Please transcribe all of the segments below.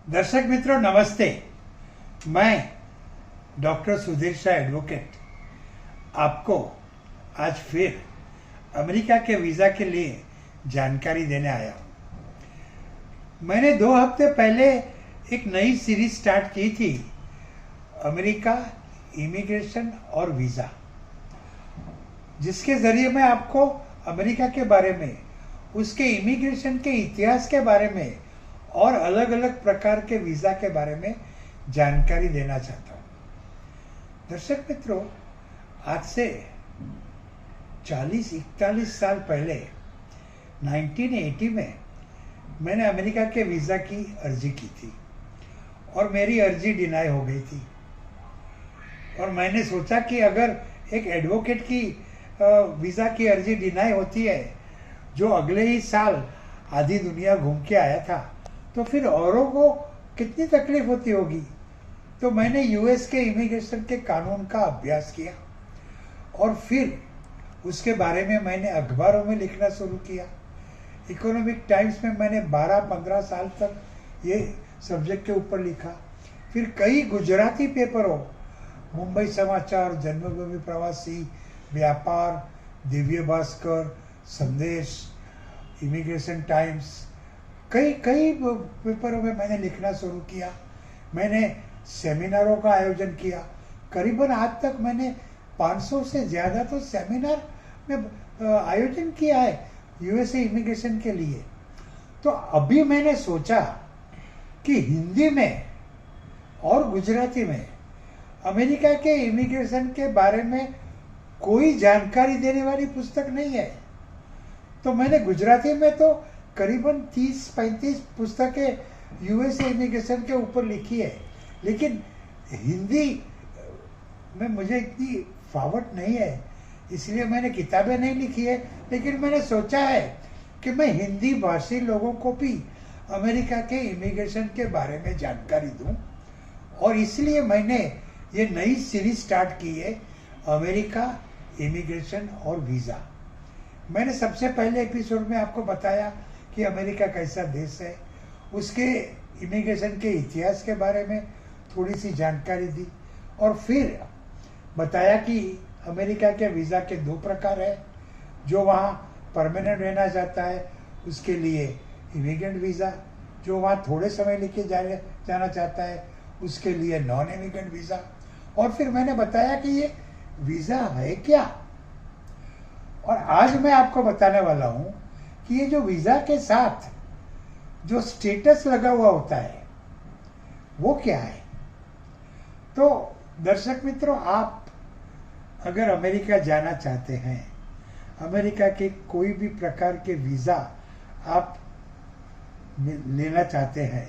दर्शक मित्रों नमस्ते। मैं डॉक्टर सुधीर शाह एडवोकेट आपको आज फिर अमेरिका के वीज़ा के लिए जानकारी देने आया हूँ। मैंने 2 हफ्ते पहले एक नई सीरीज स्टार्ट की थी, अमेरिका इमिग्रेशन और वीज़ा, जिसके ज़रिए मैं आपको अमेरिका के बारे में, उसके इमिग्रेशन के इतिहास के बारे में और अलग अलग प्रकार के वीज़ा के बारे में जानकारी देना चाहता हूँ। दर्शक मित्रों, आज से 40-41 साल पहले 1980 में मैंने अमेरिका के वीज़ा की अर्जी की थी और मेरी अर्जी डिनाई हो गई थी। और मैंने सोचा कि अगर एक एडवोकेट की वीज़ा की अर्जी डिनाई होती है, जो अगले ही साल आधी दुनिया घूम के आया था, तो फिर औरों को कितनी तकलीफ होती होगी। तो मैंने यूएस के इमिग्रेशन के कानून का अभ्यास किया और फिर उसके बारे में मैंने अखबारों में लिखना शुरू किया। इकोनॉमिक टाइम्स में मैंने 12-15 साल तक ये सब्जेक्ट के ऊपर लिखा। फिर कई गुजराती पेपरों, मुंबई समाचार, जन्मभूमि प्रवासी, व्यापार, दिव्य भास्कर, संदेश, इमिग्रेशन टाइम्स, कई पेपरों में मैंने लिखना शुरू किया। मैंने सेमिनारों का आयोजन किया। करीबन आज तक मैंने 500 से ज़्यादा तो सेमिनार में आयोजन किया है यूएसए इमिग्रेशन के लिए। तो अभी मैंने सोचा कि हिंदी में और गुजराती में अमेरिका के इमिग्रेशन के बारे में कोई जानकारी देने वाली पुस्तक नहीं है। तो मैंने गुजराती में तो करीबन 30-35 पुस्तकें यूएसए इमिग्रेशन के ऊपर लिखी है, लेकिन हिंदी में मुझे इतनी फावट नहीं है, इसलिए मैंने किताबें नहीं लिखी है। लेकिन मैंने सोचा है कि मैं हिंदी भाषी लोगों को भी अमेरिका के इमिग्रेशन के बारे में जानकारी दूं, और इसलिए मैंने ये नई सीरीज स्टार्ट की है, अमेरिका इमिग्रेशन और वीज़ा। मैंने सबसे पहले एपिसोड में आपको बताया कि अमेरिका कैसा देश है, उसके इमिग्रेशन के इतिहास के बारे में थोड़ी सी जानकारी दी, और फिर बताया कि अमेरिका के वीज़ा के 2 प्रकार है। जो वहाँ परमानेंट रहना चाहता है उसके लिए इमिग्रेंट वीज़ा, जो वहाँ थोड़े समय लेके जाना चाहता है उसके लिए नॉन इमिग्रेंट वीज़ा। और फिर मैंने बताया कि ये वीज़ा है क्या, और आज मैं आपको बताने वाला हूँ कि ये जो वीज़ा के साथ जो स्टेटस लगा हुआ होता है वो क्या है। तो दर्शक मित्रों, आप अगर अमेरिका जाना चाहते हैं, अमेरिका के कोई भी प्रकार के वीज़ा आप लेना चाहते हैं,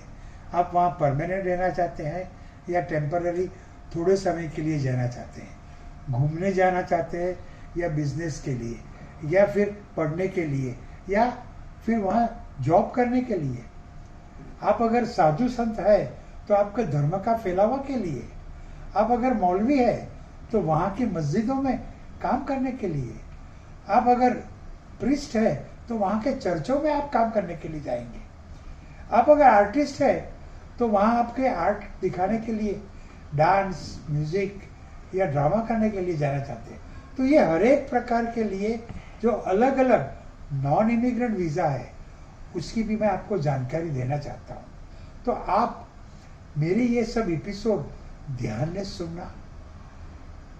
आप वहाँ परमानेंट रहना चाहते हैं या टेम्पररी थोड़े समय के लिए जाना चाहते हैं, घूमने जाना चाहते हैं या बिजनेस के लिए, या फिर पढ़ने के लिए, या फिर वहाँ जॉब करने के लिए, आप अगर साधु संत है तो आपके धर्म का फैलावा के लिए, आप अगर मौलवी है तो वहाँ की मस्जिदों में काम करने के लिए, आप अगर प्रीस्ट है तो वहाँ के चर्चों में आप काम करने के लिए जाएंगे, आप अगर आर्टिस्ट है तो वहाँ आपके आर्ट दिखाने के लिए, डांस, म्यूजिक या ड्रामा करने के लिए जाना चाहते हैं। तो ये हर एक प्रकार के लिए जो अलग अलग नॉन इमिग्रेंट वीज़ा है उसकी भी मैं आपको जानकारी देना चाहता हूँ। तो आप मेरी ये सब एपिसोड ध्यान से सुनना,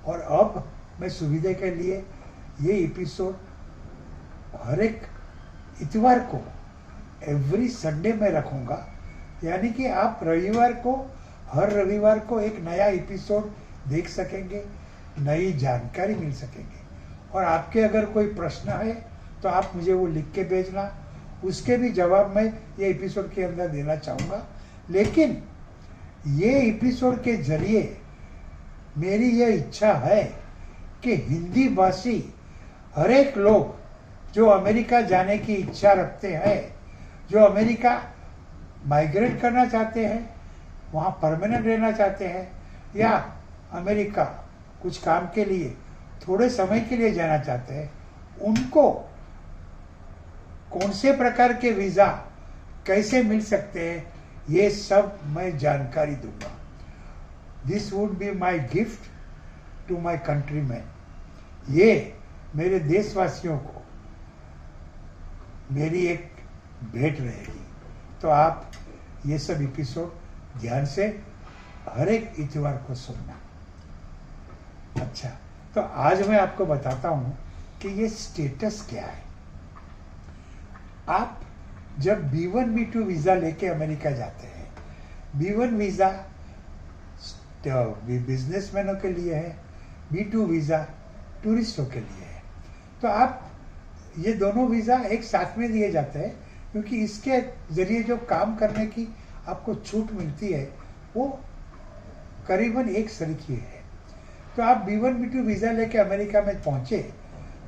और अब मैं सुविधा के लिए ये एपिसोड हर एक इतवार को एवरी संडे में रखूँगा, यानी कि आप रविवार को, हर रविवार को एक नया एपिसोड देख सकेंगे, नई जानकारी मिल सकेंगे। और आपके अगर कोई प्रश्न है तो आप मुझे वो लिख के भेजना, उसके भी जवाब मैं ये एपिसोड के अंदर देना चाहूँगा। लेकिन ये एपिसोड के जरिए मेरी ये इच्छा है कि हिंदी भाषी हर एक लोग जो अमेरिका जाने की इच्छा रखते हैं, जो अमेरिका माइग्रेट करना चाहते हैं, वहाँ परमानेंट रहना चाहते हैं, या अमेरिका कुछ काम के लिए थोड़े समय के लिए जाना चाहते हैं, उनको कौन से प्रकार के वीज़ा कैसे मिल सकते हैं, ये सब मैं जानकारी दूंगा। This would be my gift to my countryman. ये मेरे देशवासियों को मेरी एक भेंट रहेगी। तो आप ये सब एपिसोड ध्यान से हर एक इतवार को सुनना। अच्छा, तो आज मैं आपको बताता हूँ कि ये स्टेटस क्या है। आप जब B1 B2 वीज़ा लेके अमेरिका जाते हैं, B1 वीज़ा बिजनेसमैनों के लिए है, B2 वीज़ा टूरिस्टों के लिए है। तो आप ये दोनों वीज़ा एक साथ में दिए जाते हैं, क्योंकि इसके ज़रिए जो काम करने की आपको छूट मिलती है वो करीबन एक सरीखी है। तो आप B1 B2 वीज़ा लेके अमेरिका में पहुँचे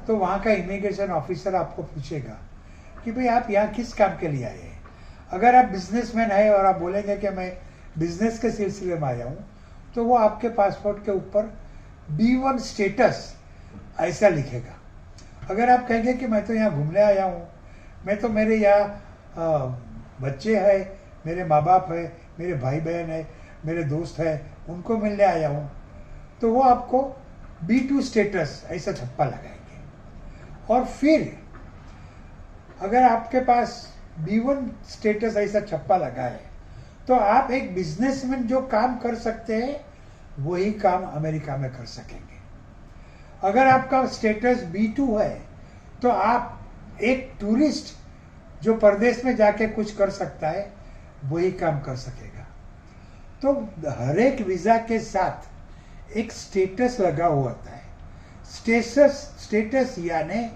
तो वहाँ का इमिग्रेशन ऑफिसर आपको पूछेगा कि भाई आप यहाँ किस काम के लिए आए हैं। अगर आप बिजनेसमैन हैं और आप बोलेंगे कि मैं बिजनेस के सिलसिले में आया हूँ, तो वो आपके पासपोर्ट के ऊपर B1 स्टेटस ऐसा लिखेगा। अगर आप कहेंगे कि मैं तो यहाँ घूमने आया हूँ, मैं तो मेरे यहाँ बच्चे हैं, मेरे माँ बाप है, मेरे भाई बहन है, मेरे दोस्त हैं, उनको मिलने आया हूँ, तो वो आपको B2 स्टेटस ऐसा छप्पा लगाएंगे। और फिर अगर आपके पास B1 स्टेटस ऐसा छप्पा लगा है तो आप एक बिजनेसमैन जो काम कर सकते हैं वही काम अमेरिका में कर सकेंगे। अगर आपका स्टेटस B2 है तो आप एक टूरिस्ट जो परदेश में जाके कुछ कर सकता है वही काम कर सकेगा। तो हर एक वीज़ा के साथ एक स्टेटस लगा हुआ होता है। स्टेटस यानी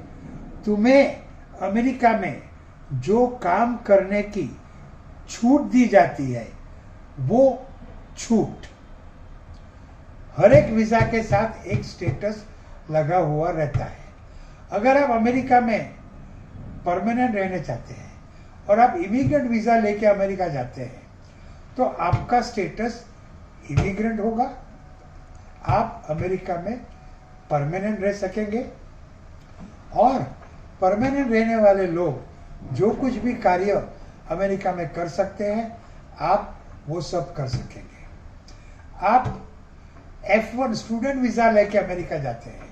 तुम्हें अमेरिका में जो काम करने की छूट दी जाती है वो छूट। हर एक वीज़ा के साथ एक स्टेटस लगा हुआ रहता है। अगर आप अमेरिका में परमानेंट रहना चाहते हैं और आप इमिग्रेंट वीज़ा लेके अमेरिका जाते हैं तो आपका स्टेटस इमिग्रेंट होगा, आप अमेरिका में परमानेंट रह सकेंगे। और परमानेंट रहने वाले लोग जो कुछ भी कार्य अमेरिका में कर सकते हैं आप वो सब कर सकेंगे। आप F1 स्टूडेंट वीज़ा लेके अमेरिका जाते हैं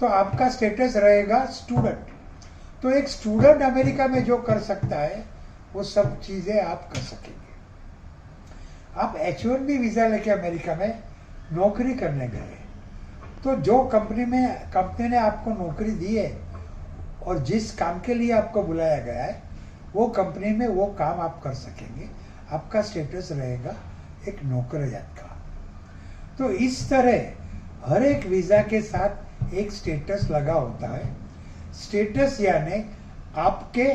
तो आपका स्टेटस रहेगा स्टूडेंट। तो एक स्टूडेंट अमेरिका में जो कर सकता है वो सब चीज़ें आप कर सकेंगे। आप H1B वीज़ा लेके अमेरिका में नौकरी करने गए तो जो कंपनी ने आपको नौकरी दी है और जिस काम के लिए आपको बुलाया गया है वो कंपनी में वो काम आप कर सकेंगे। आपका स्टेटस रहेगा एक नौकरियात का। तो इस तरह हर एक वीज़ा के साथ एक स्टेटस लगा होता है। स्टेटस यानी आपके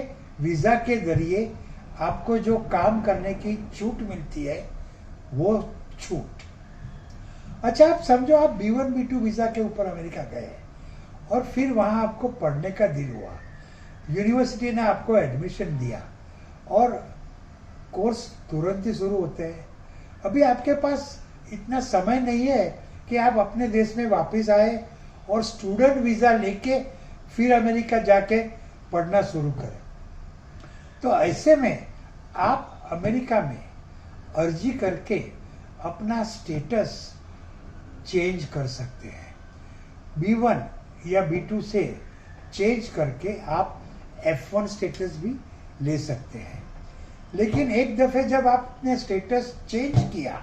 वीज़ा के जरिए आपको जो काम करने की छूट मिलती है वो छूट। अच्छा, आप समझो आप B1 B2 वीज़ा के ऊपर अमेरिका गए और फिर वहाँ आपको पढ़ने का दिल हुआ, यूनिवर्सिटी ने आपको एडमिशन दिया और कोर्स तुरंत ही शुरू होते हैं। अभी आपके पास इतना समय नहीं है कि आप अपने देश में वापस आए और स्टूडेंट वीज़ा लेके फिर अमेरिका जाके पढ़ना शुरू करें। तो ऐसे में आप अमेरिका में अर्जी करके अपना स्टेटस चेंज कर सकते हैं। B1 या B2 से चेंज करके आप F1 स्टेटस भी ले सकते हैं। लेकिन एक दफ़े जब आपने स्टेटस चेंज किया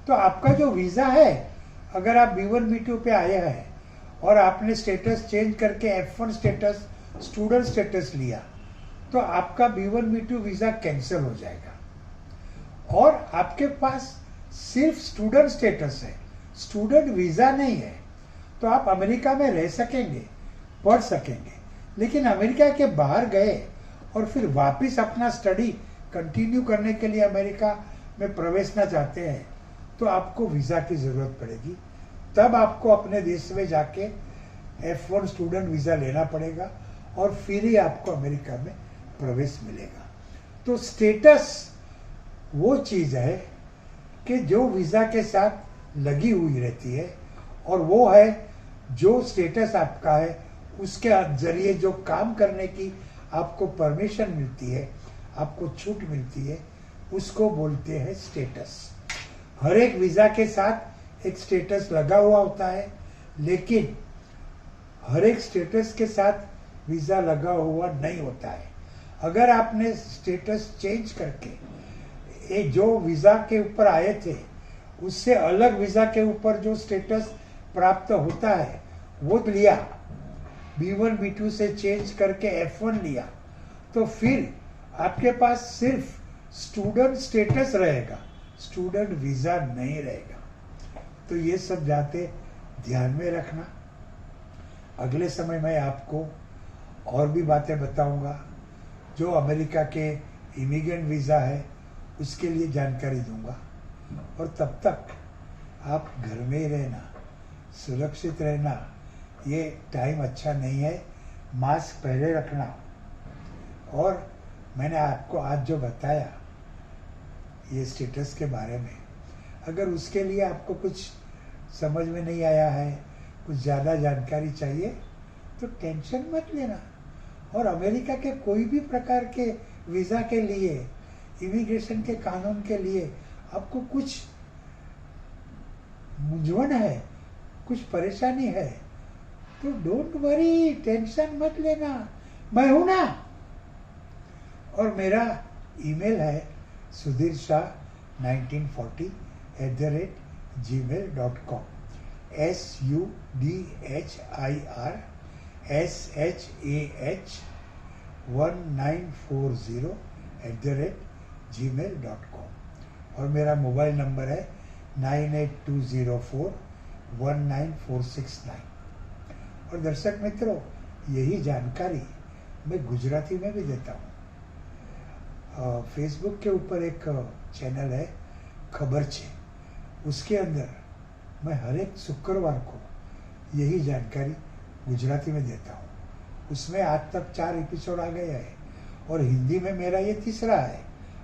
तो आपका जो वीज़ा है, अगर आप B1 B2 पे आए हैं और आपने स्टेटस चेंज करके F1 स्टेटस स्टूडेंट स्टेटस लिया तो आपका B1 B2 वीज़ा कैंसिल हो जाएगा और आपके पास सिर्फ स्टूडेंट स्टेटस है, स्टूडेंट वीज़ा नहीं है। तो आप अमेरिका में रह सकेंगे, पढ़ सकेंगे। लेकिन अमेरिका के बाहर गए और फिर वापस अपना स्टडी कंटिन्यू करने के लिए अमेरिका में प्रवेशना चाहते हैं तो आपको वीज़ा की ज़रूरत पड़ेगी। तब आपको अपने देश में जाके F1 स्टूडेंट वीज़ा लेना पड़ेगा और फिर ही आपको अमेरिका में प्रवेश मिलेगा। तो स्टेटस वो चीज़ है कि जो वीज़ा के साथ लगी हुई रहती है और वो है जो स्टेटस आपका है उसके जरिए जो काम करने की आपको परमिशन मिलती है, आपको छूट मिलती है, उसको बोलते हैं स्टेटस। हर एक वीजा के साथ एक स्टेटस लगा हुआ होता है, लेकिन हर एक स्टेटस के साथ वीजा लगा हुआ नहीं होता है। अगर आपने स्टेटस चेंज करके ये जो वीजा के ऊपर आए थे उससे अलग वीजा के ऊपर जो स्टेटस प्राप्त होता है वो लिया, B1 B2 से चेंज करके F1 लिया, तो फिर आपके पास सिर्फ स्टूडेंट स्टेटस रहेगा, स्टूडेंट वीजा नहीं रहेगा। तो ये सब बातें ध्यान में रखना। अगले समय में आपको और भी बातें बताऊंगा। जो अमेरिका के इमिग्रेंट वीज़ा है उसके लिए जानकारी दूंगा। और तब तक आप घर में ही रहना, सुरक्षित रहना। ये टाइम अच्छा नहीं है, मास्क पहले रखना। और मैंने आपको आज जो बताया ये स्टेटस के बारे में, अगर उसके लिए आपको कुछ समझ में नहीं आया है, कुछ ज़्यादा जानकारी चाहिए, तो टेंशन मत लेना। और अमेरिका के कोई भी प्रकार के वीज़ा के लिए, इमिग्रेशन के कानून के लिए आपको कुछ मूंझवण है, कुछ परेशानी है, तो डोंट वरी, टेंशन मत लेना, मैं हूं ना। और मेरा ईमेल है sudhirshah1940@gmail.com, SUDHIRSHAH1940@gmail.com। और मेरा मोबाइल नंबर है 9820419469। और दर्शक मित्रों, यही जानकारी मैं गुजराती में भी देता हूँ। फेसबुक के ऊपर एक चैनल है खबर छे, उसके अंदर मैं हर एक शुक्रवार को यही जानकारी गुजराती में देता हूँ। उसमें आज तक 4 एपिसोड आ गए हैं और हिंदी में मेरा ये तीसरा है,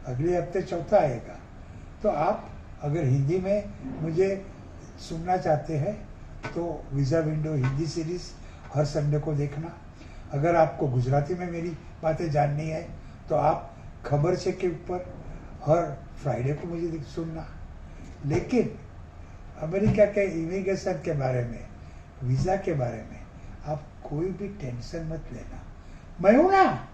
अगले हफ्ते चौथा आएगा। तो आप अगर हिंदी में मुझे सुनना चाहते हैं तो वीज़ा विंडो हिंदी सीरीज़ हर संडे को देखना। अगर आपको गुजराती में मेरी बातें जाननी है तो आप खबर छे के ऊपर हर फ्राइडे को मुझे सुनना। लेकिन अमेरिका के इमिग्रेशन के बारे में, वीज़ा के बारे में आप कोई भी टेंशन मत लेना, मैं हूं ना।